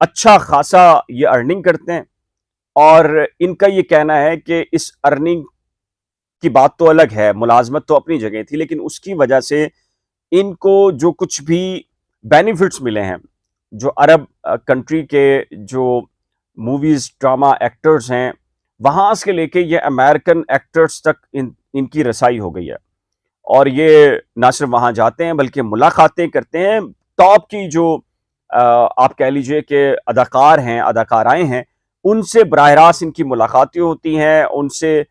اچھا خاصا یہ ارننگ کرتے ہیں، اور ان کا یہ کہنا ہے کہ اس ارننگ کی بات تو الگ ہے، ملازمت تو اپنی جگہ تھی، لیکن اس کی وجہ سے ان کو جو کچھ بھی بینیفٹس ملے ہیں، جو عرب کنٹری کے جو موویز ڈراما ایکٹرز ہیں وہاں سے لے کے یہ امریکن ایکٹرز تک ان کی رسائی ہو گئی ہے، اور یہ نہ صرف وہاں جاتے ہیں بلکہ ملاقاتیں کرتے ہیں ٹاپ کی جو آپ کہہ لیجئے کہ اداکار ہیں، اداکارائیں ہیں، ان سے براہ راست ان کی ملاقاتیں ہوتی ہیں، ان سے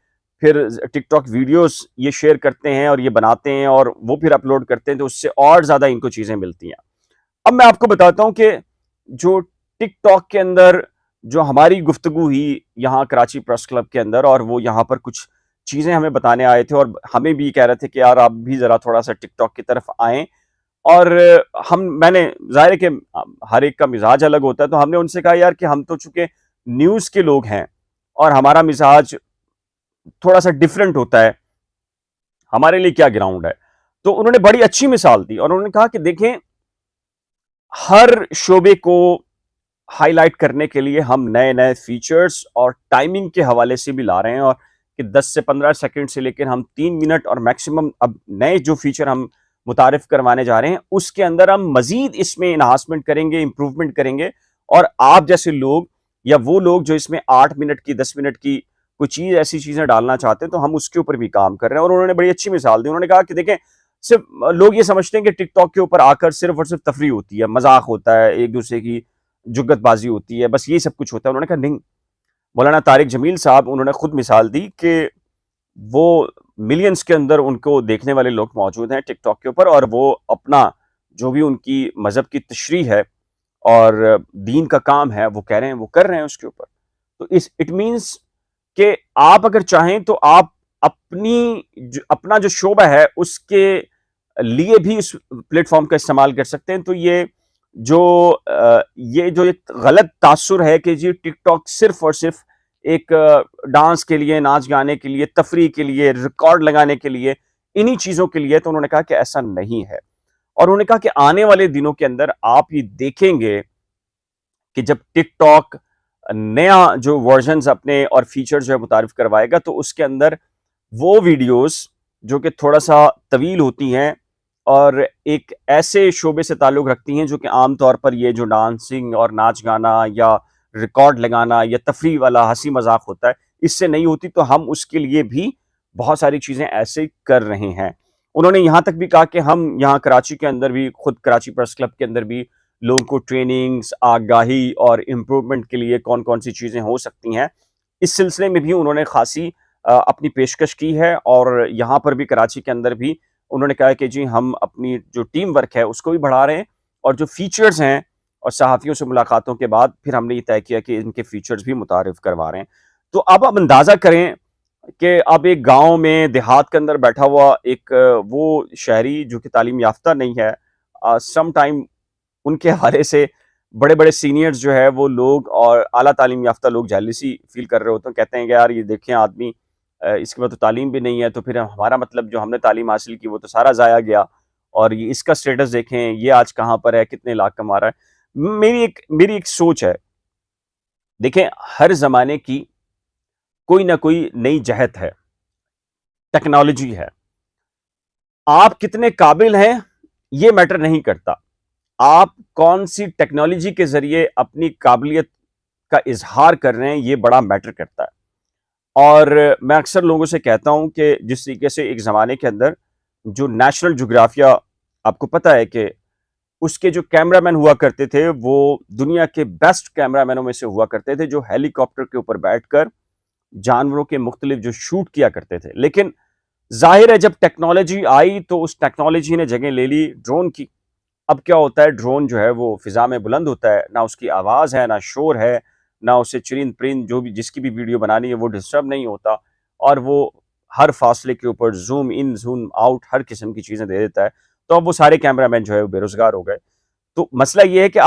پھر ٹک ٹاک ویڈیوز یہ شیئر کرتے ہیں اور یہ بناتے ہیں اور وہ پھر اپلوڈ کرتے ہیں، تو اس سے اور زیادہ ان کو چیزیں ملتی ہیں۔ اب میں آپ کو بتاتا ہوں کہ جو ٹک ٹاک کے اندر جو ہماری گفتگو ہوئی یہاں کراچی پریس کلب کے اندر، اور وہ یہاں پر کچھ چیزیں ہمیں بتانے آئے تھے اور ہمیں بھی کہہ رہے تھے کہ یار آپ بھی ذرا تھوڑا سا ٹک ٹاک کی طرف آئیں، اور میں نے ظاہر ہے کہ ہر ایک کا مزاج الگ ہوتا ہے، تو ہم نے ان سے کہا یار کہ ہم تو چونکہ نیوز کے لوگ ہیں اور ہمارا مزاج تھوڑا سا ڈیفرنٹ ہوتا ہے، ہمارے لیے کیا گراؤنڈ ہے۔ تو انہوں نے بڑی اچھی مثال دی اور انہوں نے کہا کہ دیکھیں ہر شعبے کو ہائی لائٹ کرنے کے لیے ہم نئے نئے فیچرز اور ٹائمنگ کے حوالے سے بھی لا رہے ہیں، اور کہ 10 سے 15 سیکنڈ سے لے کر ہم 3 منٹ اور میکسیمم اب نئے جو فیچر ہم متعارف کروانے جا رہے ہیں اس کے اندر ہم مزید اس میں انہانسمنٹ کریں گے، امپروومنٹ کریں گے، اور آپ جیسے لوگ یا وہ لوگ جو اس میں 8 منٹ کی 10 منٹ کی کوئی چیز ایسی چیزیں ڈالنا چاہتے ہیں تو ہم اس کے اوپر بھی کام کر رہے ہیں۔ اور انہوں نے بڑی اچھی مثال دی، انہوں نے کہا کہ دیکھیں صرف لوگ یہ سمجھتے ہیں کہ ٹک ٹاک کے اوپر آ کر صرف اور صرف تفریح ہوتی ہے، مذاق ہوتا ہے، ایک دوسرے کی جگت بازی ہوتی ہے، بس یہ سب کچھ ہوتا ہے۔ انہوں نے کہا نہیں، مولانا طارق جمیل صاحب انہوں نے خود مثال دی کہ وہ ملینز کے اندر ان کو دیکھنے والے لوگ موجود ہیں ٹک ٹاک کے اوپر، اور وہ اپنا جو بھی ان کی مذہب کی تشریح ہے اور دین کا کام ہے وہ کہہ رہے ہیں، وہ کر رہے ہیں اس کے اوپر۔ تو اٹ مینس کہ آپ اگر چاہیں تو آپ اپنا جو شعبہ ہے اس کے لیے بھی اس پلیٹ فارم کا استعمال کر سکتے ہیں۔ تو یہ جو ایک غلط تاثر ہے کہ جی ٹک ٹاک صرف اور صرف ایک ڈانس کے لیے، ناچ گانے کے لیے، تفریح کے لیے، ریکارڈ لگانے کے لیے، انہی چیزوں کے لیے، تو انہوں نے کہا کہ ایسا نہیں ہے، اور انہوں نے کہا کہ آنے والے دنوں کے اندر آپ یہ دیکھیں گے کہ جب ٹک ٹاک نیا جو ورژنز اپنے اور فیچر جو ہے متعارف کروائے گا تو اس کے اندر وہ ویڈیوز جو کہ تھوڑا سا طویل ہوتی ہیں اور ایک ایسے شعبے سے تعلق رکھتی ہیں جو کہ عام طور پر یہ جو ڈانسنگ اور ناچ گانا یا ریکارڈ لگانا یا تفریح والا ہنسی مذاق ہوتا ہے اس سے نہیں ہوتی، تو ہم اس کے لیے بھی بہت ساری چیزیں ایسے کر رہے ہیں۔ انہوں نے یہاں تک بھی کہا کہ ہم یہاں کراچی کے اندر بھی، خود کراچی پریس کلب کے اندر بھی لوگوں کو ٹریننگز، آگاہی اور امپروومنٹ کے لیے کون کون سی چیزیں ہو سکتی ہیں، اس سلسلے میں بھی انہوں نے خاصی اپنی پیشکش کی ہے، اور یہاں پر بھی کراچی کے اندر بھی انہوں نے کہا کہ جی ہم اپنی جو ٹیم ورک ہے اس کو بھی بڑھا رہے ہیں، اور جو فیچرز ہیں اور صحافیوں سے ملاقاتوں کے بعد پھر ہم نے یہ طے کیا کہ ان کے فیچرز بھی متعارف کروا رہے ہیں۔ تو اب آپ اندازہ کریں کہ اب ایک گاؤں میں دیہات کے اندر بیٹھا ہوا ایک وہ شہری جو کہ تعلیم یافتہ نہیں ہے، سم ٹائم ان کے حوالے سے بڑے بڑے سینئرز جو ہے وہ لوگ اور اعلیٰ تعلیم یافتہ لوگ جیلسی فیل کر رہے ہوتے ہیں، کہتے ہیں کہ یار یہ دیکھیں آدمی اس کے بعد تو تعلیم بھی نہیں ہے، تو پھر ہمارا مطلب جو ہم نے تعلیم حاصل کی وہ تو سارا ضائع گیا، اور یہ اس کا سٹیٹس دیکھیں، یہ آج کہاں پر ہے، کتنے لاکھ کما رہا ہے۔ میری ایک سوچ ہے، دیکھیں ہر زمانے کی کوئی نہ کوئی نئی جہت ہے، ٹیکنالوجی ہے، آپ کتنے قابل ہیں یہ میٹر نہیں کرتا، آپ کون سی ٹیکنالوجی کے ذریعے اپنی قابلیت کا اظہار کر رہے ہیں یہ بڑا میٹر کرتا ہے۔ اور میں اکثر لوگوں سے کہتا ہوں کہ جس طریقے سے ایک زمانے کے اندر جو نیشنل جغرافیہ، آپ کو پتہ ہے کہ اس کے جو کیمرہ مین ہوا کرتے تھے وہ دنیا کے بیسٹ کیمرہ مینوں میں سے ہوا کرتے تھے، جو ہیلی کاپٹر کے اوپر بیٹھ کر جانوروں کے مختلف جو شوٹ کیا کرتے تھے۔ لیکن ظاہر ہے جب ٹیکنالوجی آئی تو اس ٹیکنالوجی نے جگہ لے لی ڈرون کی۔ اب کیا ہوتا ہے، ڈرون جو ہے وہ فضا میں بلند ہوتا ہے، نہ اس کی آواز ہے، نہ شور ہے، نہ اسے چرند پرند جو بھی جس کی بھی ویڈیو بنانی ہے وہ ڈسٹرب نہیں ہوتا، اور وہ ہر فاصلے کے اوپر زوم ان زوم آؤٹ ہر قسم کی چیزیں دے دیتا ہے۔ تو اب وہ سارے کیمرہ مین جو ہے وہ بے روزگار ہو گئے۔ تو مسئلہ یہ ہے کہ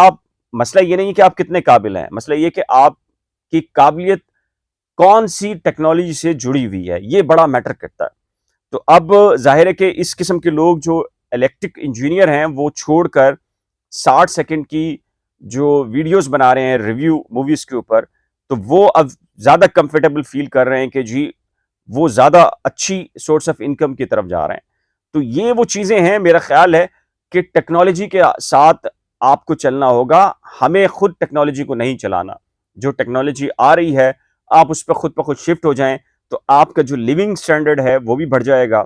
مسئلہ یہ نہیں کہ آپ کتنے قابل ہیں، مسئلہ یہ کہ آپ کی قابلیت کون سی ٹیکنالوجی سے جڑی ہوئی ہے، یہ بڑا میٹر کرتا ہے۔ تو اب ظاہر ہے کہ اس قسم کے لوگ جو الیکٹرک انجینئر ہیں وہ چھوڑ کر 60 سیکنڈ کی جو ویڈیوز بنا رہے ہیں ریویو موویز کے اوپر، تو وہ اب زیادہ کمفرٹیبل فیل کر رہے ہیں کہ جی وہ زیادہ اچھی سورس آف انکم کی طرف جا رہے ہیں۔ تو یہ وہ چیزیں ہیں، میرا خیال ہے کہ ٹیکنالوجی کے ساتھ آپ کو چلنا ہوگا، ہمیں خود ٹیکنالوجی کو نہیں چلانا۔ جو ٹیکنالوجی آ رہی ہے آپ اس پہ خود بخود شفٹ ہو جائیں تو آپ کا جو لیونگ سٹینڈرڈ ہے وہ بھی بڑھ جائے گا،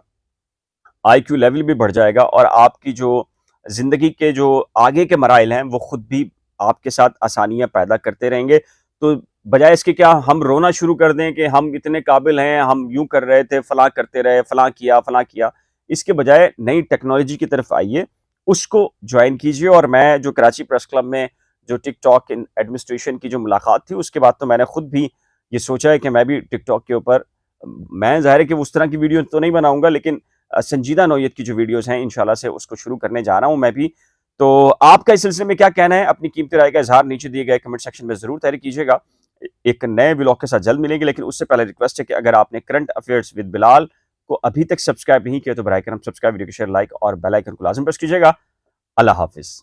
آئی کیو لیول بھی بڑھ جائے گا، اور آپ کی جو زندگی کے جو آگے کے مراحل ہیں وہ خود بھی آپ کے ساتھ آسانیاں پیدا کرتے رہیں گے۔ تو بجائے اس کے کیا ہم رونا شروع کر دیں کہ ہم اتنے قابل ہیں، ہم یوں کر رہے تھے، فلاں کرتے رہے، فلاں کیا، اس کے بجائے نئی ٹیکنالوجی کی طرف آئیے، اس کو جوائن کیجئے۔ اور میں جو کراچی پریس کلب میں جو ٹک ٹاک ایڈمنسٹریشن کی جو ملاقات تھی، اس کے بعد تو میں نے خود بھی یہ سوچا ہے کہ میں بھی ٹک ٹاک کے اوپر، میں ظاہر ہے کہ اس طرح کی ویڈیو تو نہیں بناؤں گا، لیکن سنجیدہ نوعیت کی جو ویڈیوز ہیں انشاءاللہ سے اس کو شروع کرنے جا رہا ہوں میں بھی۔ تو آپ کا اس سلسلے میں کیا کہنا ہے؟ اپنی قیمتی رائے کا اظہار نیچے دیے گئے کمنٹ سیکشن میں ضرور تحریر کیجیے گا۔ ایک نئے ولاگ کے ساتھ جلد ملیں گے، لیکن اس سے پہلے ریکویسٹ ہے کہ اگر آپ نے کرنٹ افیئرز ود بلال کو ابھی تک سبسکرائب نہیں کیا تو براہ کرم سبسکرائب، ویڈیو کو شیئر، لائک اور بیل آئیکن کو لازم پریس کیجیے گا۔ اللہ حافظ۔